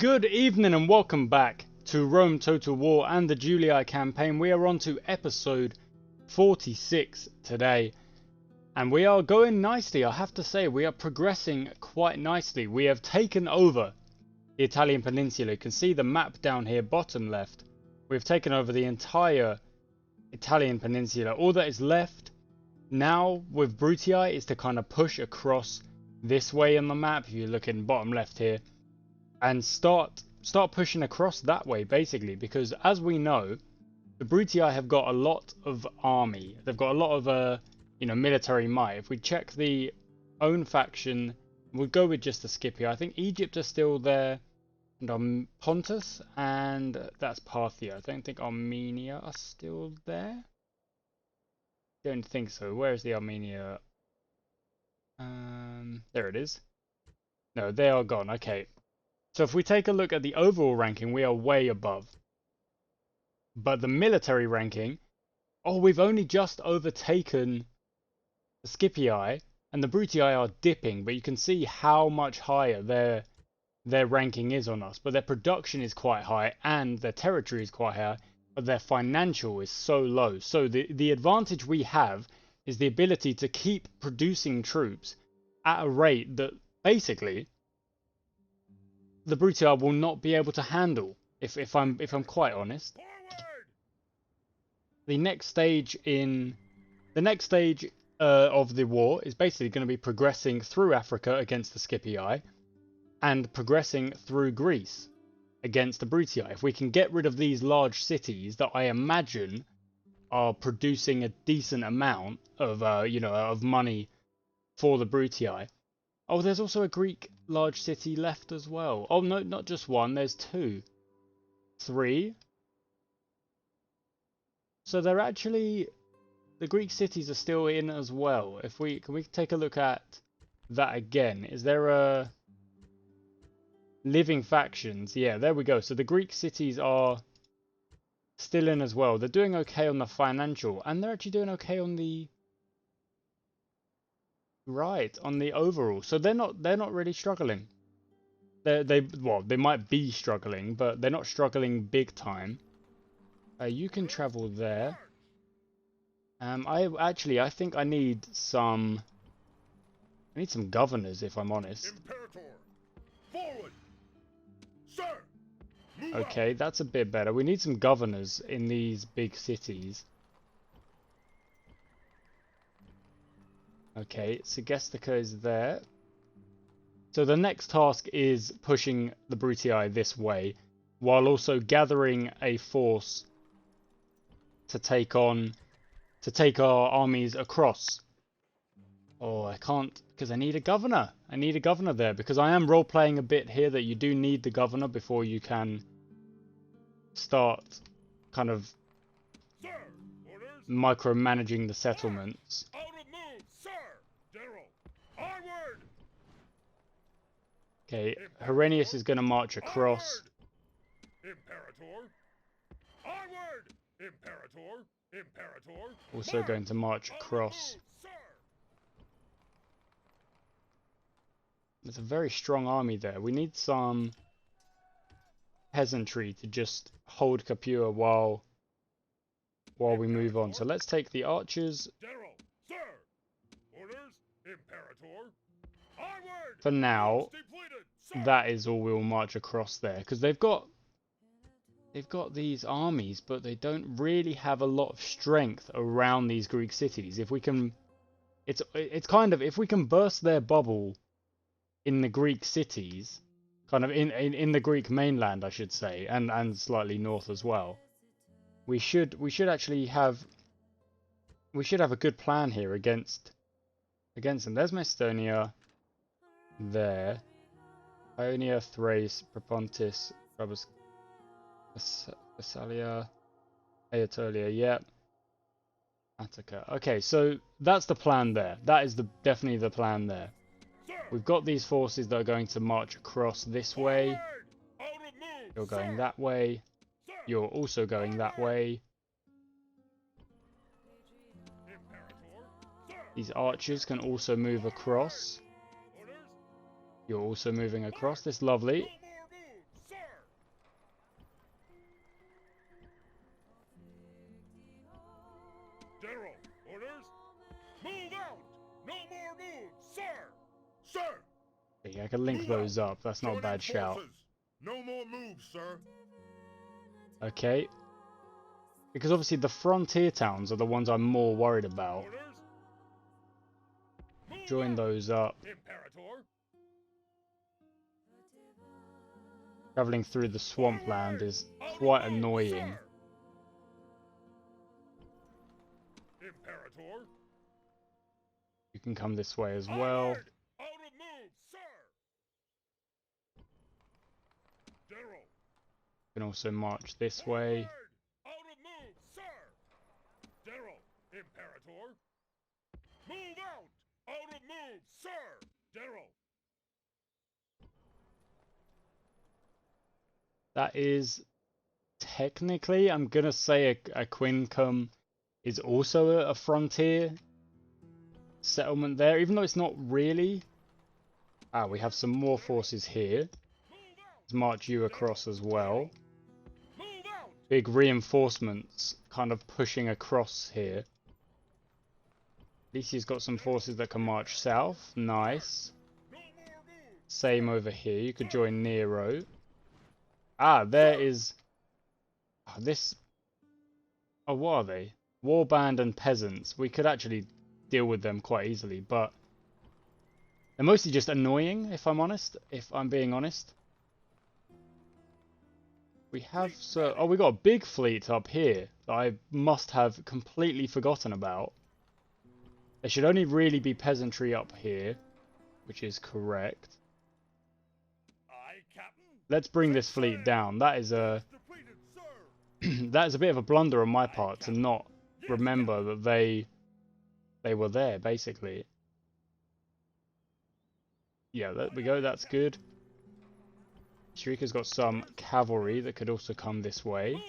Good evening and welcome back to Rome Total War and the Julii campaign. We are on to episode 46 today. And we are going nicely, I have to say. We are progressing quite nicely. We have taken over the Italian peninsula. You can see the map down here, bottom left. We've taken over the entire Italian peninsula. All that is left now with Brutii is to kind of push across this way on the map. If you look in bottom left here. And start pushing across that way, basically, because as we know, the Brutii have got a lot of army. They've got a lot of military might. If we check the own faction, we'll go with just the Scipii. I think Egypt are still there, and Pontus, and that's Parthia. I don't think Armenia are still there. Don't think so. Where is the Armenia? There it is. No, they are gone. Okay. So if we take a look at the overall ranking, we are way above. But the military ranking, we've only just overtaken the Scipii, and the Brutii are dipping, but you can see how much higher their ranking is on us. But their production is quite high, and their territory is quite high, but their financial is so low. So the advantage we have is the ability to keep producing troops at a rate that basically the Brutii will not be able to handle, if I'm quite honest. The next stage of the war is basically going to be progressing through Africa against the Scipii and progressing through Greece against the Brutii. If we can get rid of these large cities that I imagine are producing a decent amount of of money for the Brutii. Oh, there's also a Greek large city left as well. Oh, no, not just one. There's two. Three. So they're actually... The Greek cities are still in as well. Can we take a look at that again? Is there a... Living factions? Yeah, there we go. So the Greek cities are still in as well. They're doing okay on the financial. And they're actually doing okay on the... Right, on the overall. So they're not really struggling. They might be struggling, but they're not struggling big time. You can travel there. I think I need some governors, if I'm honest. Imperator, forward. Sir, move okay, that's a bit better. We need some governors in these big cities. Okay, Segestica is there. So the next task is pushing the Brutii this way, while also gathering a force to take our armies across. Oh, I can't, because I need a governor. I need a governor there, because I am role-playing a bit here that you do need the governor before you can start kind of micromanaging the settlements. Okay, Herennius is going to march across. Imperator. Onward! Imperator. Imperator. Also going to march across. There's a very strong army there. We need some peasantry to just hold Capua while we move on. So let's take the archers. General, sir. Orders, Imperator. Onward! For now, that is all we'll march across there, because they've got these armies, but they don't really have a lot of strength around these Greek cities. If we can, it's kind of, if we can burst their bubble in the Greek cities, kind of in the Greek mainland, I should say, and slightly north as well, we should actually have a good plan here against them. There's Macedonia there. Ionia, Thrace, Propontis, Thessalia, Aetolia, yep. Attica. Okay, so that's the plan there. That is definitely the plan there. We've got these forces that are going to march across this way. You're going that way. You're also going that way. These archers can also move across. You're also moving across. This lovely. I can link those up. That's not a bad shout. No more moves, sir. Okay. Because obviously the frontier towns are the ones I'm more worried about. Join those up. Imperator. Travelling through the swampland is quite annoying. Imperator. You can come this way as well. Out of move, sir. General. You can also march this way. Out of move, sir. General. Imperator. Move out. Out of move, sir. General. That is technically, I'm gonna say a Quincum is also a frontier settlement there, even though it's not really. Ah, we have some more forces here. Let's march you across as well. Big reinforcements kind of pushing across here. At least he's got some forces that can march south. Nice. Same over here. You could join Nero. Ah, there is... Oh, this... Oh, what are they? Warband and peasants. We could actually deal with them quite easily, but... They're mostly just annoying, if I'm honest. If I'm being honest. We have... So, oh, we got a big fleet up here that I must have completely forgotten about. There should only really be peasantry up here, which is correct. Let's bring this fleet down. That is a that is a bit of a blunder on my part to not remember that they were there, basically. Yeah, there we go. That's good. Shrieker's got some cavalry that could also come this way.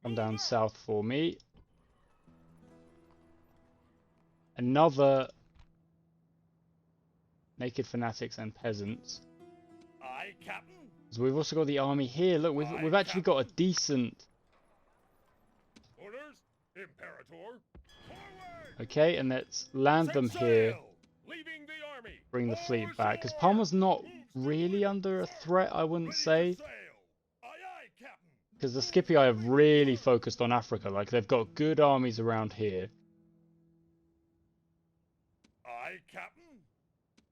Come down south for me. Another naked fanatics and peasants. Aye, Captain. So we've also got the army here. Look, we've actually got a decent. Orders, Imperator. Forward. Okay, and let's land them here. Leaving the army. Bring the fleet back because Palmer's not really under a threat, I wouldn't say. Because the Scipii have really focused on Africa. Like they've got good armies around here. Aye, Captain.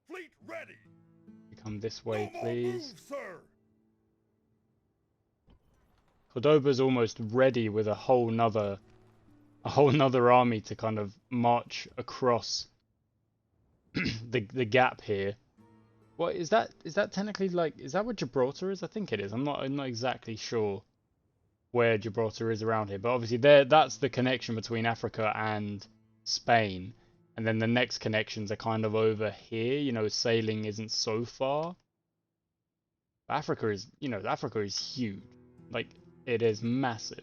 Fleet ready. Come this way, please. Move, sir. Cordoba's almost ready with a whole nother army to kind of march across the gap here. What is that? Is that technically like? Is that where Gibraltar is? I think it is. I'm not exactly sure where Gibraltar is around here, but obviously that's the connection between Africa and Spain. And then the next connections are kind of over here. You know, sailing isn't so far. Africa is, you know, Africa is huge. Like, it is massive.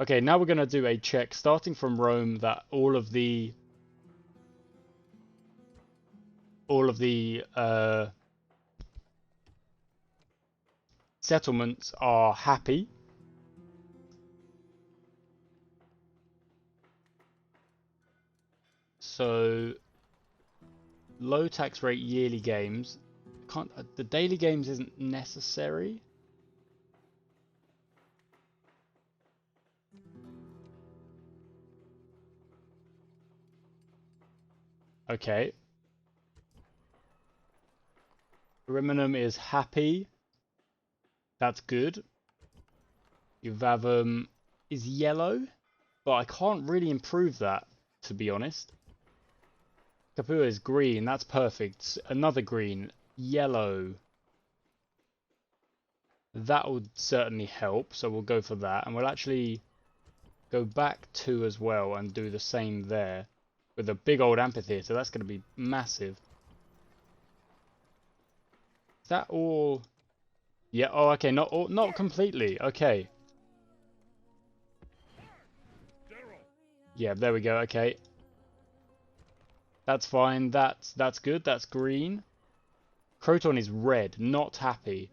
Okay, now we're going to do a check starting from Rome that all of the settlements are happy. So, low tax rate yearly games. The daily games isn't necessary. Okay. Riminum is happy. That's good. Uvavum is yellow, but I can't really improve that, to be honest. Capua is green, that's perfect. Another green. Yellow. That would certainly help, so we'll go for that. And we'll actually go back 2 as well and do the same there. With a big old amphitheatre, that's going to be massive. Is that all? Yeah, oh okay, not completely, okay. Yeah, there we go, okay. That's fine, that's good, that's green. Croton is red, not happy.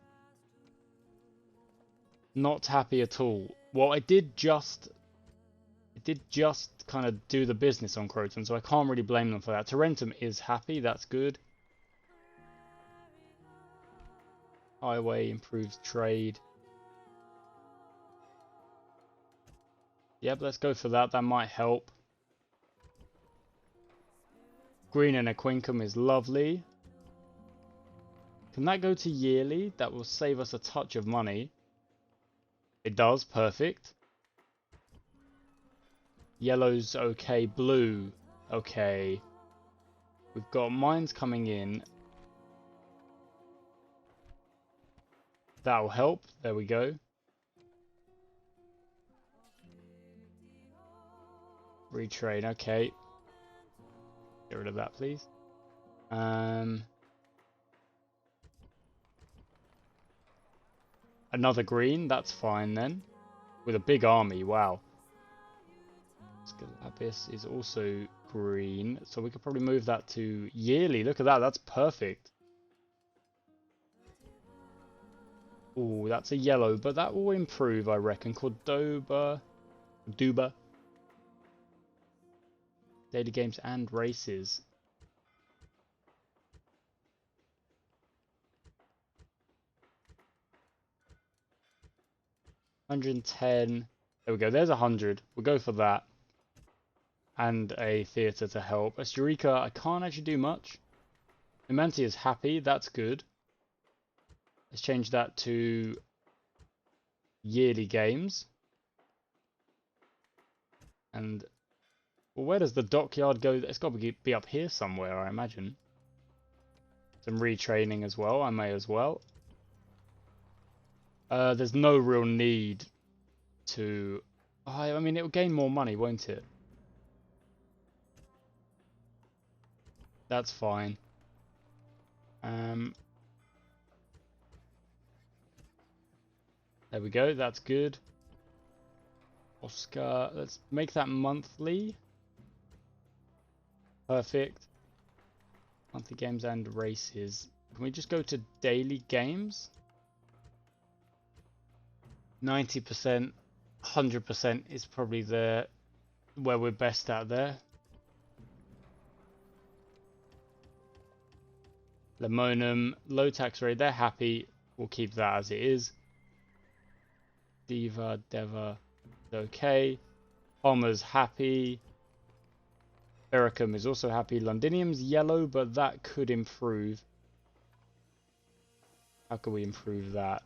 Not happy at all. Well, I did just It did just kind of do the business on Croton, so I can't really blame them for that. Tarentum is happy, that's good. Highway improves trade. Yep, let's go for that. That might help. Green and Aquincum is lovely. Can that go to yearly? That will save us a touch of money. It does, perfect. Yellow's okay, blue, okay. We've got mines coming in. That'll help, there we go. Retrain, okay. Get rid of that, please. Another green, that's fine then. With a big army, wow. Scalabus is also green, so we could probably move that to yearly. Look at that, that's perfect. Oh, that's a yellow, but that will improve, I reckon. Cordoba. Daily games and races. $110. There we go. There's 100. We'll go for that. And a theatre to help. Asturica, I can't actually do much. Numantia is happy. That's good. Let's change that to yearly games. And well, where does the dockyard go? It's got to be up here somewhere, I imagine. Some retraining as well. I may as well. There's no real need to... I mean, it'll gain more money, won't it? That's fine. There we go, that's good. Oscar, let's make that monthly. Perfect. Monthly games and races. Can we just go to daily games? 90%, 100% is probably where we're best at there. Lemonum, low tax rate, they're happy. We'll keep that as it is. Deva, okay. Palmer's happy. Bericum is also happy. Londinium's yellow, but that could improve. How can we improve that?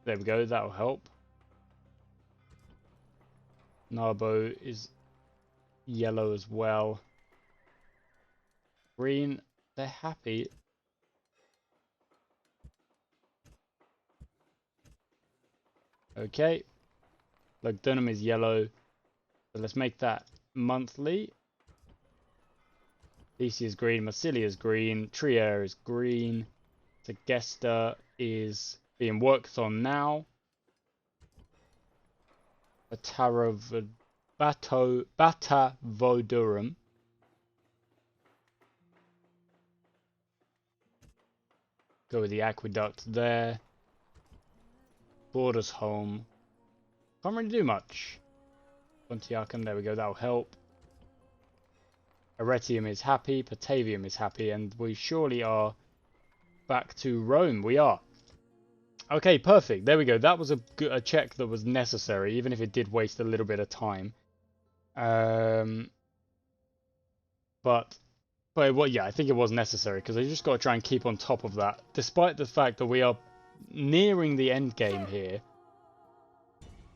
There we go, that'll help. Narbo is yellow as well. Green, they're happy. Okay. Lugdunum is yellow. So let's make that monthly. Lisi is green. Massilia is green. Trier is green. Tegesta is being worked on now. Batavodurum. Go with the aqueduct there. Borders home. Can't really do much. Pontiacum, there we go, that'll help. Aretium is happy, Patavium is happy, and we surely are back to Rome. We are. Okay, perfect. There we go. That was a check that was necessary, even if it did waste a little bit of time. But well, yeah, I think it was necessary, because I just got to try and keep on top of that, despite the fact that we are nearing the end game here.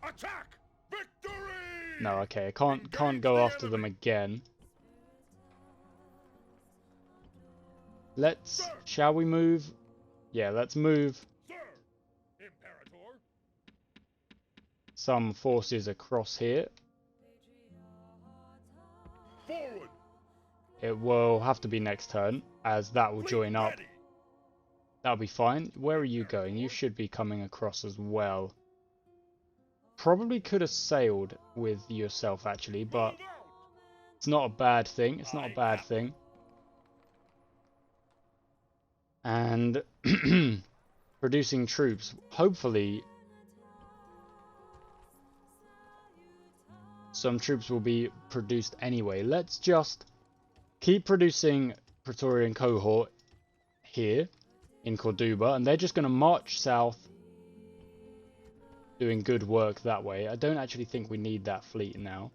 Attack! Victory! No, okay, I can't go after them again. Shall we move? Yeah, let's move Sir, Imperator. some forces across here. Forward. It will have to be next turn, as that will join up. Ready. That'll be fine. Where are you going? You should be coming across as well. Probably could have sailed with yourself, actually, but it's not a bad thing. It's not a bad thing. And producing troops. Hopefully some troops will be produced anyway. Let's just keep producing Praetorian cohort here in Corduba, and they're just going to march south, doing good work that way. I don't actually think we need that fleet now.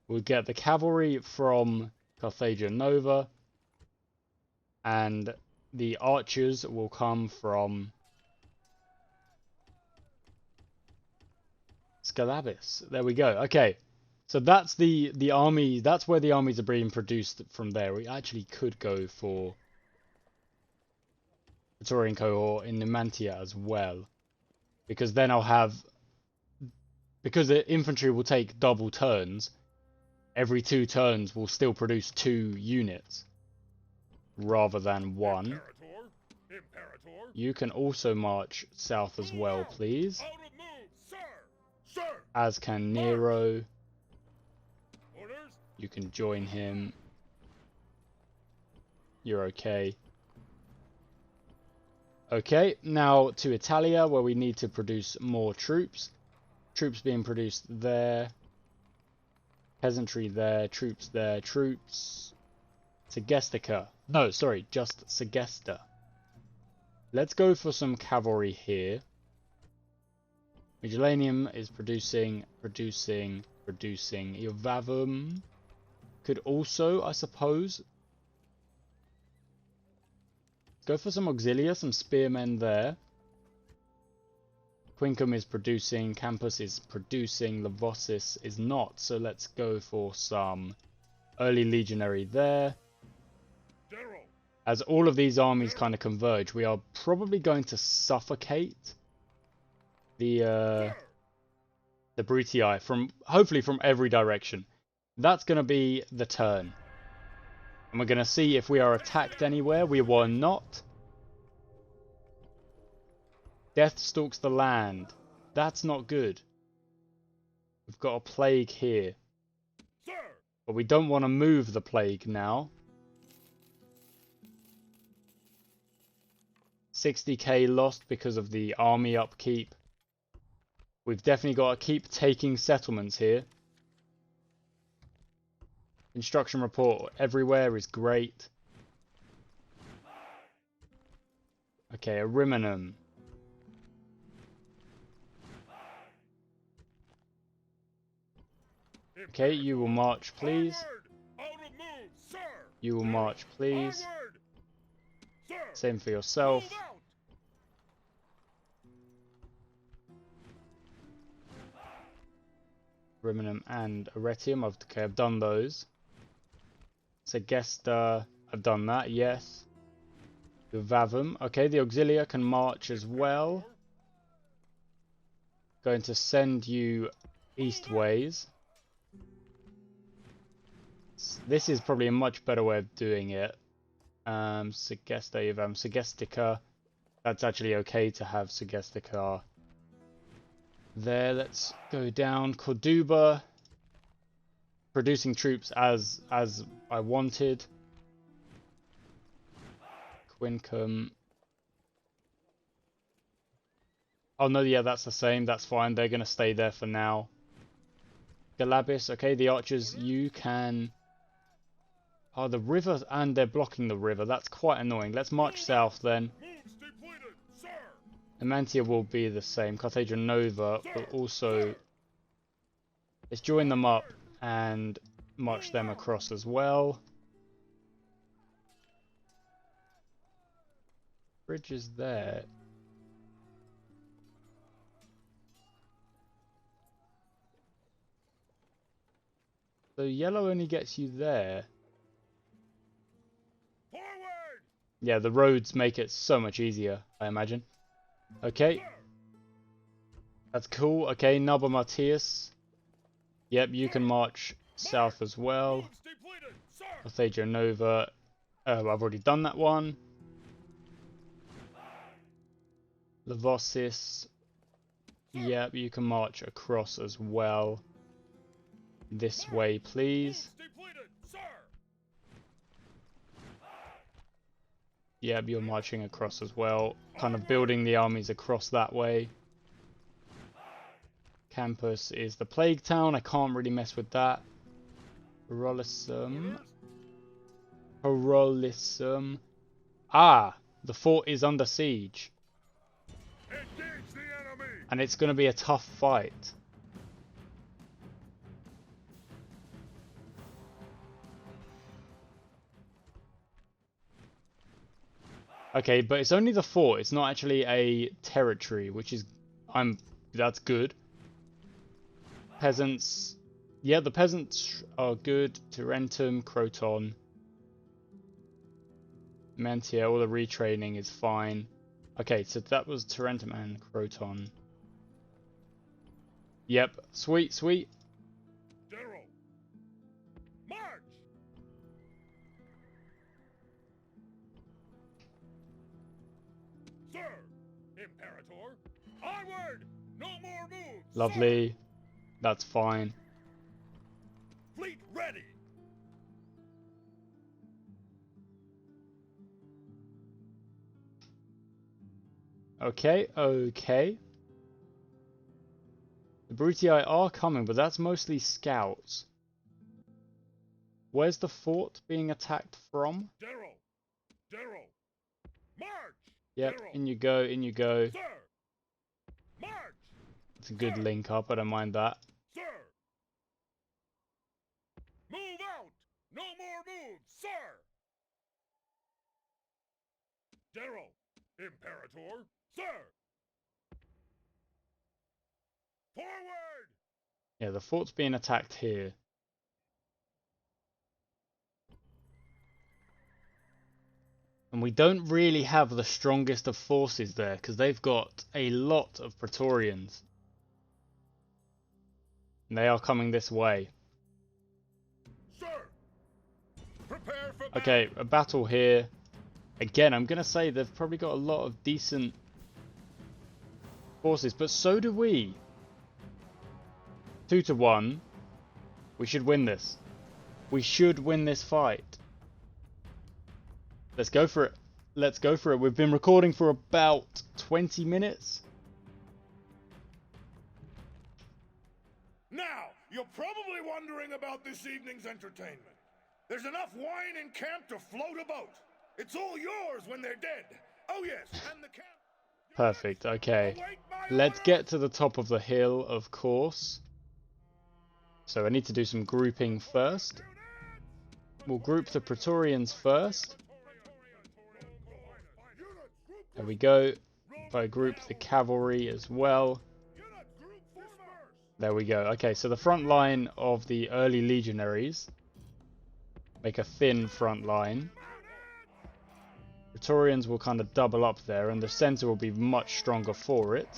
We'll get the cavalry from Carthagia Nova, and the archers will come from Scalabis. There we go. Okay, so that's the army. That's where the armies are being produced from there. We actually could go for Praetorian cohort in Numantia as well, because then I'll have, because the infantry will take double turns. Every 2 turns will still produce 2 units rather than 1. Imperator. You can also march south as well, please. Out of move, sir. Sir. As can Nero. Orders. You can join him. You're okay. Okay, now to Italia, where we need to produce more troops. Troops being produced there. Peasantry there, troops there, troops. Segestica. No, sorry, just Segesta. Let's go for some cavalry here. Magellanium is producing. Iovavum could also, I suppose, go for some auxilia, some spearmen there. Quincum is producing, Campus is producing, Levosis is not, so let's go for some early legionary there. As all of these armies kind of converge, we are probably going to suffocate the Brutii from, hopefully from every direction. That's going to be the turn. And we're going to see if we are attacked anywhere. We were not. Death stalks the land. That's not good. We've got a plague here. But we don't want to move the plague now. 60k lost because of the army upkeep. We've definitely got to keep taking settlements here. Instruction report everywhere is great. Okay, Ariminum. Okay, you will march, please. You will march, please. Same for yourself. Ariminum and Aretium. Okay, I've done those. Segesta, I've done that, yes. The Vavum. Okay, the Auxilia can march as well. Going to send you eastways. This is probably a much better way of doing it. Segestica. That's actually okay to have Segestica there. Let's go down. Corduba. Producing troops as I wanted. Quincum. Oh no, yeah, that's the same. That's fine. They're going to stay there for now. Galabis. Okay, the archers, you can... Oh, the river, and they're blocking the river. That's quite annoying. Let's march south then. Numantia will be the same. Carthagia Nova will also... Let's join them up and march them across as well. Bridge is there. So yellow only gets you there. Yeah, the roads make it so much easier, I imagine. Okay. That's cool. Okay, Naba Matthias. Yep, you can march south as well. Carthagia Nova. I've already done that one. Levosis. Yep, you can march across as well. This way, please. Yep, you're marching across as well. Kind of building the armies across that way. campus is the Plague Town. I can't really mess with that. Herolism. Ah, the fort is under siege. Engage the enemy. And it's going to be a tough fight. Okay, but it's only the fort. It's not actually a territory, which is that's good. Peasants. Yeah, the peasants are good. Tarentum, Croton. Mentia, all the retraining is fine. Okay, so that was Tarentum and Croton. Yep, sweet, sweet. General, march! Sir, Imperator, onward! No more moves! Lovely. Sir. That's fine. Fleet ready! Okay, okay. The Brutii are coming, but that's mostly scouts. Where's the fort being attacked from? General, march! Yep, General. in you go, in you go. Sir, march! It's a good Sir. link up, I don't mind that. Sir! Move out! No more moves, sir! General, Imperator, sir! Forward! Yeah, the fort's being attacked here. And we don't really have the strongest of forces there, because they've got a lot of Praetorians. And they are coming this way. Sir! Prepare for battle! Okay, a battle here. Again, I'm going to say they've probably got a lot of decent forces, but so do we. 2-1. We should win this. We should win this fight. Let's go for it. Let's go for it. We've been recording for about 20 minutes. Now, you're probably wondering about this evening's entertainment. There's enough wine in camp to float a boat. It's all yours when they're dead. Oh yes, and the camp... Perfect, okay. Await my Let's order. get to the top of the hill, of course. So I need to do some grouping first. We'll group the Praetorians first. There we go. If I group the cavalry as well. There we go. Okay, so the front line of the early legionaries. Make a thin front line. Praetorians will kind of double up there, and the center will be much stronger for it.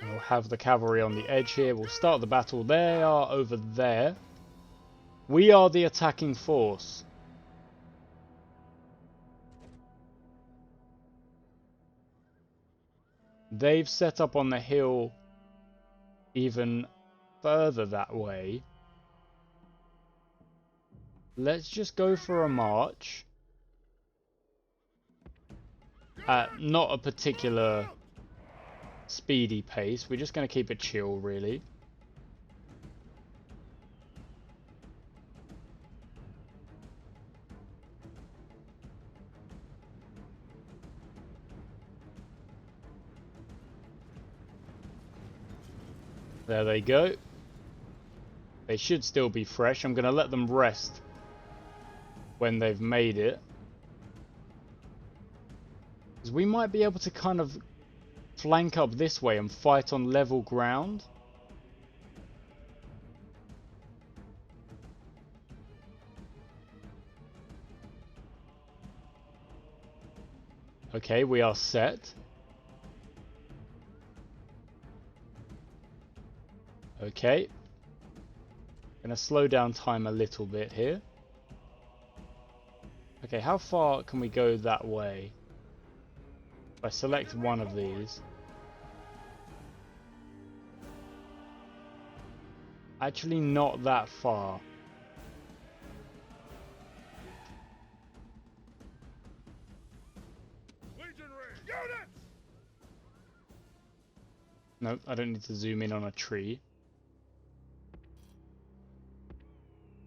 And we'll have the cavalry on the edge here. We'll start the battle. They are over there. We are the attacking force. They've set up on the hill even further that way. Let's just go for a march. At not a particular speedy pace. We're just going to keep it chill, really. There they go. They should still be fresh. I'm going to let them rest when they've made it. Because we might be able to kind of flank up this way and fight on level ground. Okay, we are set. Okay. Gonna slow down time a little bit here. Okay, how far can we go that way? If I select one of these. Actually not that far. Nope, I don't need to zoom in on a tree.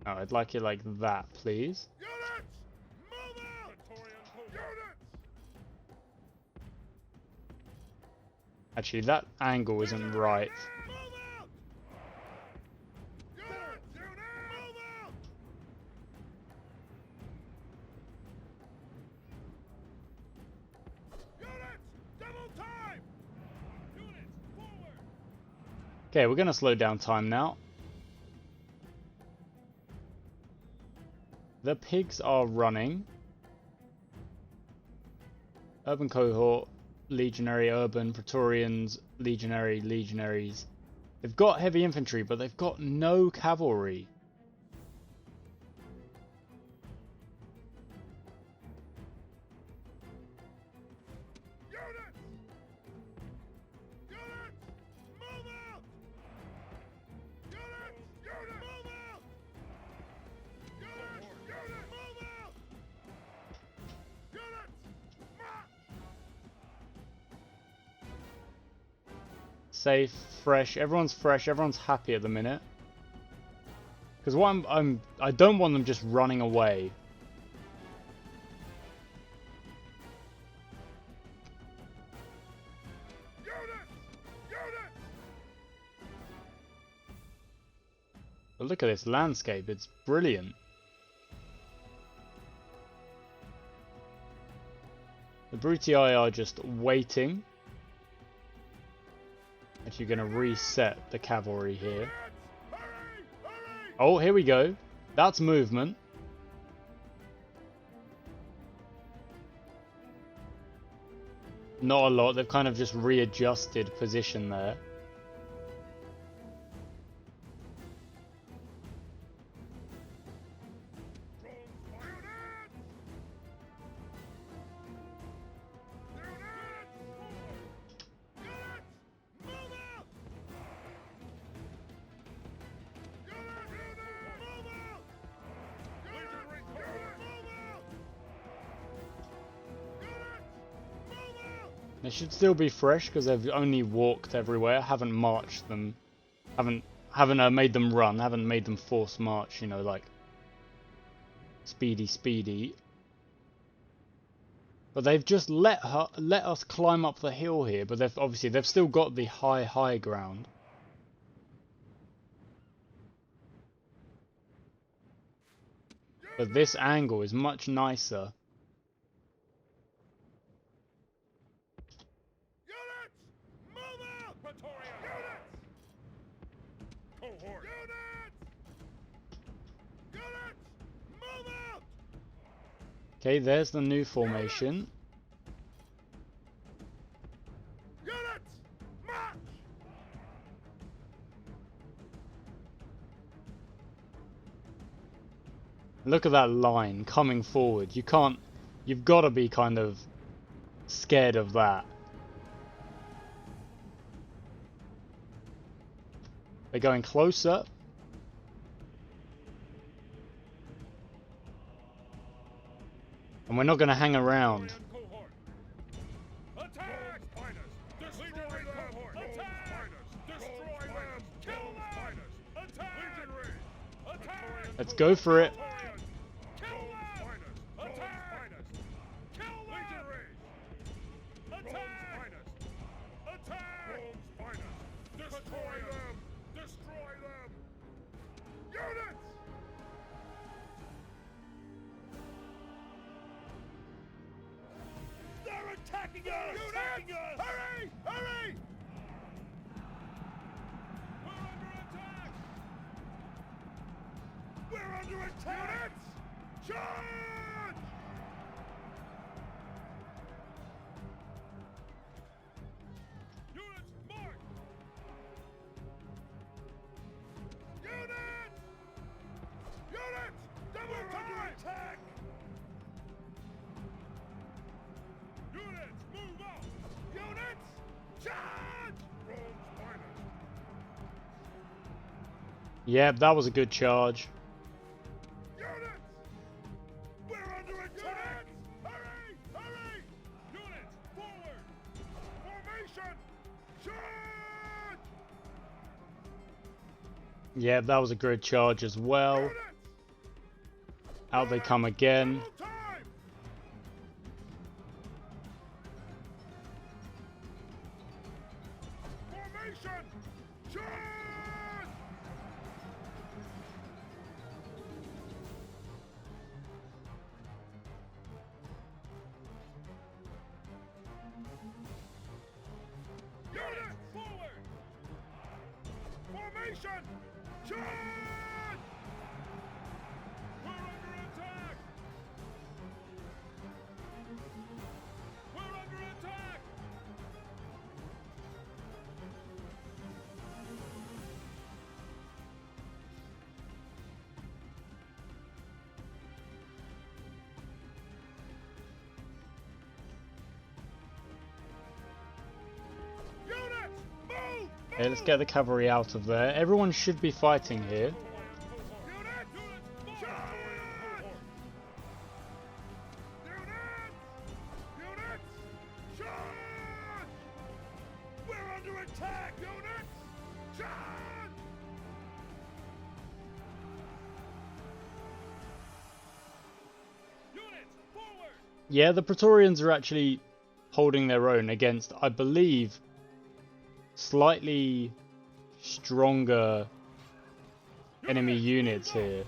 Oh, I'd like it like that, please. Units! Move out! Units! Actually, that angle isn't right. Move out! Units! Move out! Units! Double time! Units, forward! Okay, we're gonna slow down time now. The pigs are running. Urban cohort, legionary, urban, praetorians, legionary, legionaries. They've got heavy infantry, but they've got no cavalry. Units! Units! Move out! Units! Units! Move out! Units! Units! Move out! Units! March! Safe, fresh. Everyone's fresh. Everyone's happy at the minute. Because what I don't want them just running away. Units! Units! But look at this landscape. It's brilliant. The Brutii are just waiting. Actually, going to reset the cavalry here. Hurry! Hurry! Oh, here we go. That's movement. Not a lot. They've kind of just readjusted position there. They should still be fresh because they've only walked everywhere. Haven't marched them. Haven't made them run. Haven't made them force march. You know, like speedy. But they've just let us climb up the hill here. But they've still got the high ground. But this angle is much nicer. Cohort. Units! Units! Move out! Okay, there's the new formation. Units! March! Look at that line coming forward. You've got to be kind of scared of that. They're going closer. And we're not going to hang around. Attack! Destroy them! Attack! Destroy them! Kill them! Attack! Attack! Let's go for it. Kill them! Attack! Kill them! Attack! Attack! Destroy them! Destroy them! Units! They're attacking us! Attacking us! Hurry! Hurry! We're under attack! Units! Charge! Units, march! Units! Units! Double time! Attack! Units, move out! Units, charge! Rome's finest! Yep, that was a good charge. Units! We're under attack! Hurry! Hurry! Units, forward! Formation! Charge! Yeah, that was a good charge as well. Out they come again. Formation! Charge! Unit forward! Formation! Charge! We're under attack! We're under attack! Units, move! Okay, let's get the cavalry out of there. Everyone should be fighting here. Units, charge! Units, charge! We're under attack! Units, charge! Units, forward! Yeah, the Praetorians are actually holding their own against, I believe, slightly stronger enemy units here.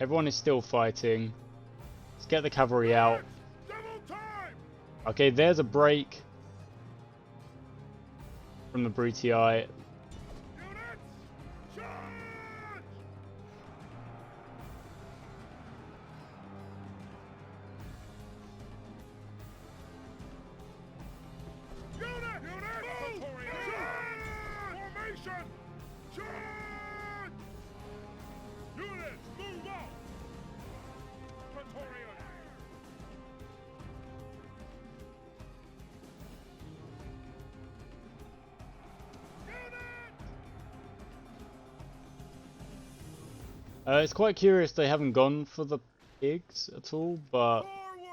Everyone is still fighting. Let's get the cavalry out. Double time! Okay, there's a break from the Brutii. Units, charge! Unit, move! Charge! Formation! Charge! Units, move out! Praetorian! It's quite curious they haven't gone for the pigs at all, but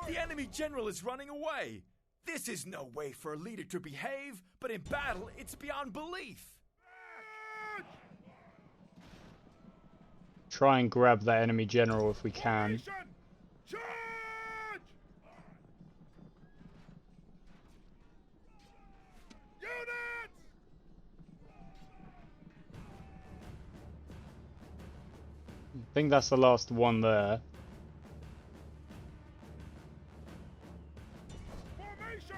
The enemy general is running away. This is no way for a leader to behave, but in battle, it's beyond belief. try and grab that enemy general if we can. Charge! Units! I think that's the last one there. Formation!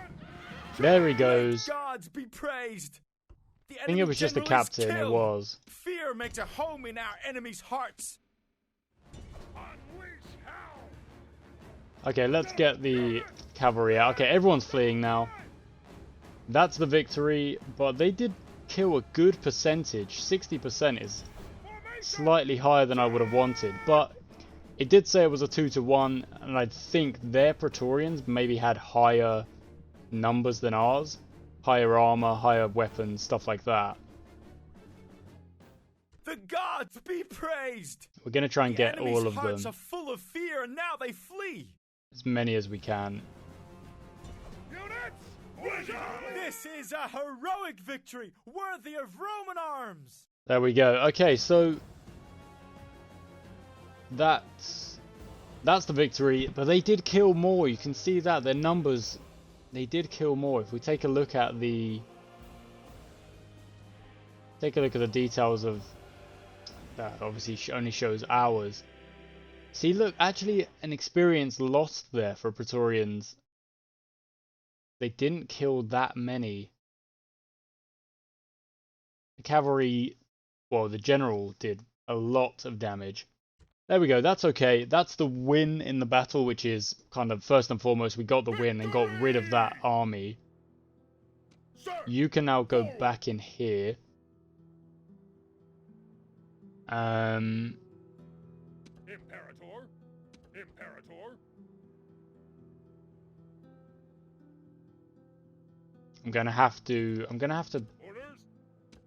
There he goes. Gods be praised. The I think it was just the captain, it was. Fear makes a home in our enemies' hearts. Unleash hell! Okay, let's get the cavalry out. Okay, everyone's fleeing now. That's the victory, but they did kill a good percentage. 60% is slightly higher than I would have wanted, but it did say it was a 2-to-1, and I think their Praetorians maybe had higher numbers than ours. Higher armor, higher weapons, stuff like that. The gods be praised. We're going to try and get all of hearts them, are full of fear, and now they flee. as many as we can. Units! This is a heroic victory, worthy of Roman arms. There we go. Okay, so that's the victory, but they did kill more. You can see that their numbers, they did kill more. If we take a look at the details of that, obviously only shows ours. See, look, actually an experience lost there for Praetorians. They didn't kill that many. The cavalry, well, the general did a lot of damage. There we go, that's okay. That's the win in the battle, which is kind of first and foremost, we got the win and got rid of that army. You can now go back in here. Imperator! I'm gonna have to Orders!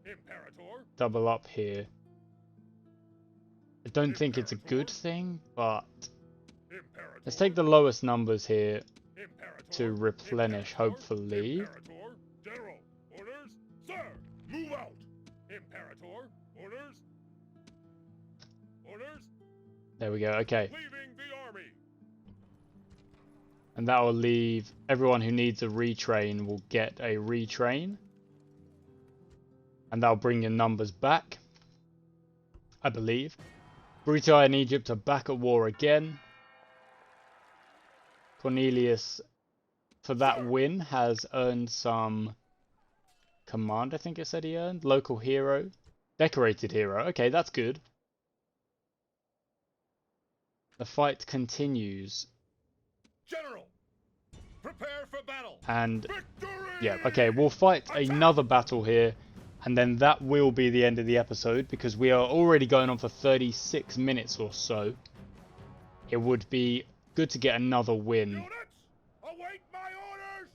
Imperator! double up here. I don't think it's a good thing, but Imperator! let's take the lowest numbers here Imperator! to replenish, hopefully. Imperator! General! Orders! Sir! Orders. Orders. There we go. Okay. Leaving the army. And that will leave everyone who needs a retrain will get a retrain. And that'll bring your numbers back, I believe. Brutii and Egypt are back at war again. Cornelius, for that win, has earned some command, I think it said he earned. Local hero. Decorated hero. Okay, that's good. The fight continues. General, prepare for battle. And Victory! yeah, okay, we'll fight another battle here. And then that will be the end of the episode, because we are already going on for 36 minutes or so. It would be good to get another win. Units, await my orders.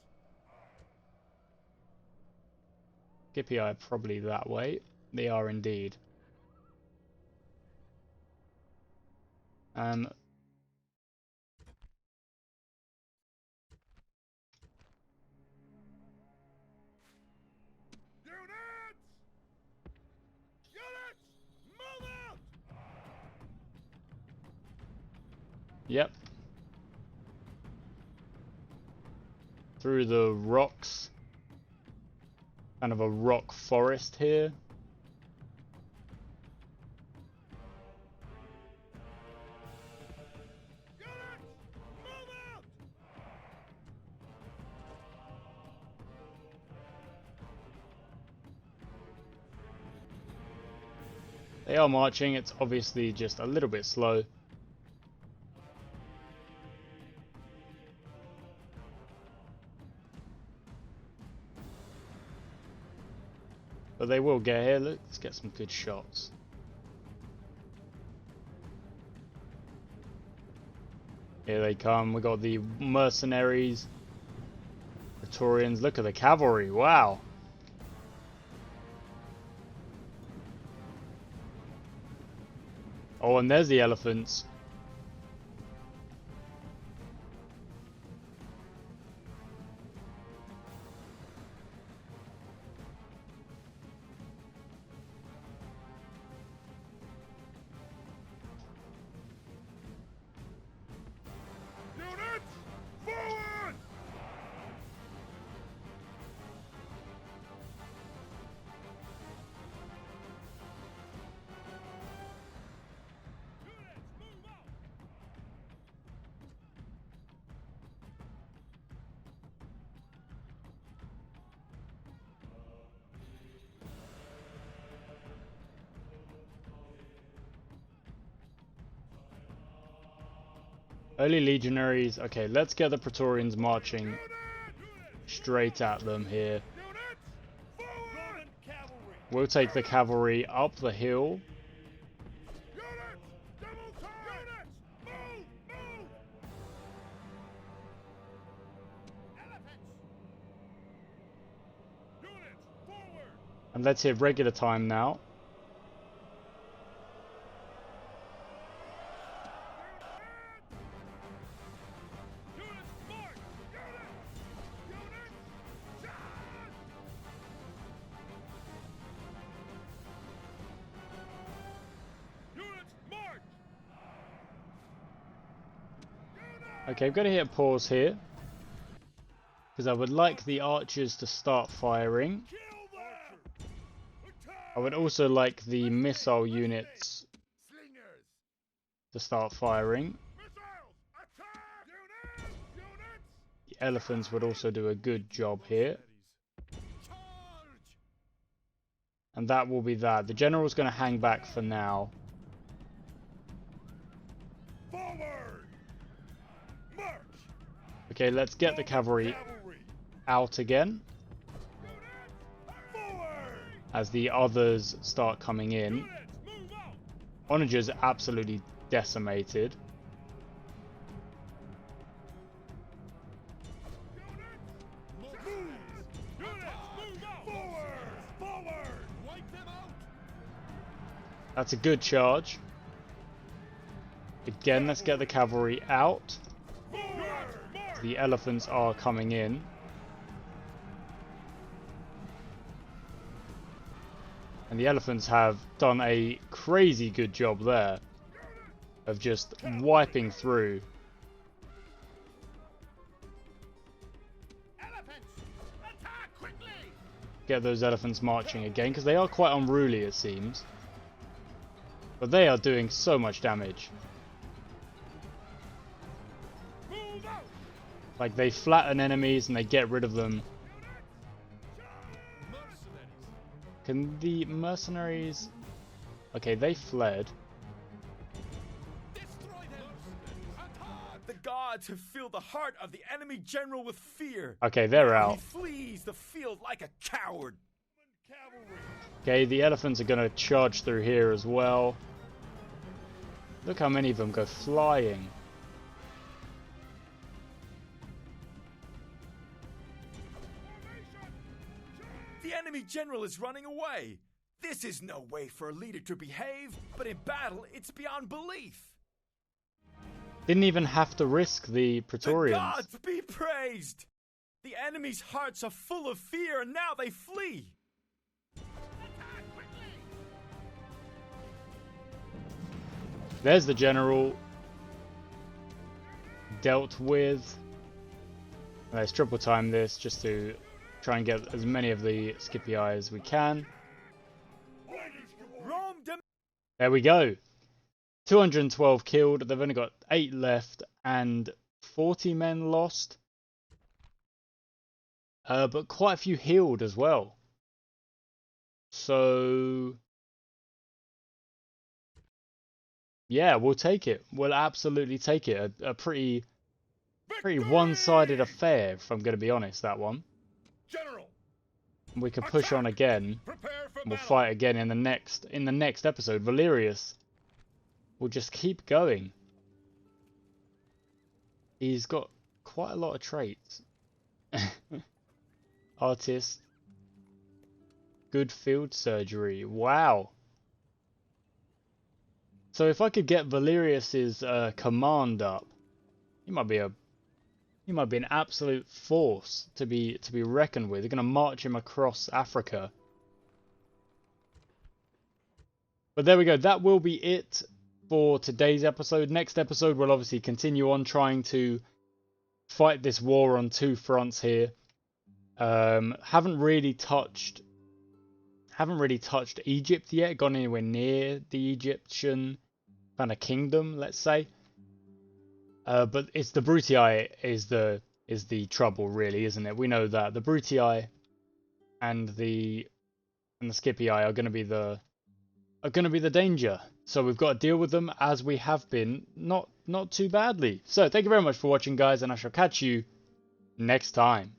Scipii are probably that way. They are indeed. Units, move out. Yep. Through the rocks. Kind of a rock forest here. Units, move out. They are marching. It's obviously just a little bit slow. But they will get here. Look, let's get some good shots. Here they come. We got the mercenaries, Praetorians. Look at the cavalry. Wow. Oh, and there's the elephants. Units, forward. Units, move out. Early legionaries. Okay, let's get the Praetorians marching straight at them here. Units, forward. Cavalry. We'll take the cavalry up the hill. Units, double time. Units, move. Elephants. Units, forward. And let's hit regular time now. Units, march. Units, charge. Units, march. Okay, I'm going to hit pause here. Because I would like the archers to start firing. Kill them. I would also like the missile units Slingers. to start firing. Missiles, attack. Units. The elephants would also do a good job here. Charge. And that will be that. The general's going to hang back for now. Forward. March. Okay, let's get the cavalry out again Forward. as the others start coming in. Units, move out. Onagers are absolutely decimated. Move. Units, move out. Forward. Forward. Wipe them out. That's a good charge. Again, let's get the cavalry out. Forward. March. The elephants are coming in. And the elephants have done a crazy good job there of just wiping through. Get those elephants marching again, because they are quite unruly, it seems. But they are doing so much damage. Like, they flatten enemies and they get rid of them. Can the mercenaries... Okay, they fled. The gods have filled the heart of the enemy general with fear. Okay, they're Now out. He flees the field like a coward. Okay, the elephants are going to charge through here as well. Look how many of them go flying. The enemy general is running away. This is no way for a leader to behave, but in battle, it's beyond belief. Didn't even have to risk the Praetorians. The gods be praised! The enemy's hearts are full of fear, and now they flee. There's the general. Dealt with. Let's triple time this just to try and get as many of the Scipii as we can. There we go. 212 killed. They've only got 8 left and 40 men lost. But quite a few healed as well. So yeah, we'll take it. We'll absolutely take it. A pretty one-sided affair, if I'm going to be honest, that one. General, We can push on again. We'll fight again in the next episode. Valerius will just keep going. He's got quite a lot of traits. Artist. Good field surgery. Wow. So if I could get Valerius's command up, he might be an absolute force to be reckoned with. They're going to march him across Africa. But there we go. That will be it for today's episode. Next episode, we'll obviously continue on trying to fight this war on 2 fronts here. Haven't really touched Egypt yet. Gone anywhere near the Egyptian kind of kingdom, let's say. But it's the Brutii is the trouble, really, isn't it? We know that the Brutii and the Scipii are going to be the danger. So we've got to deal with them as we have been, not too badly. So thank you very much for watching, guys, and I shall catch you next time.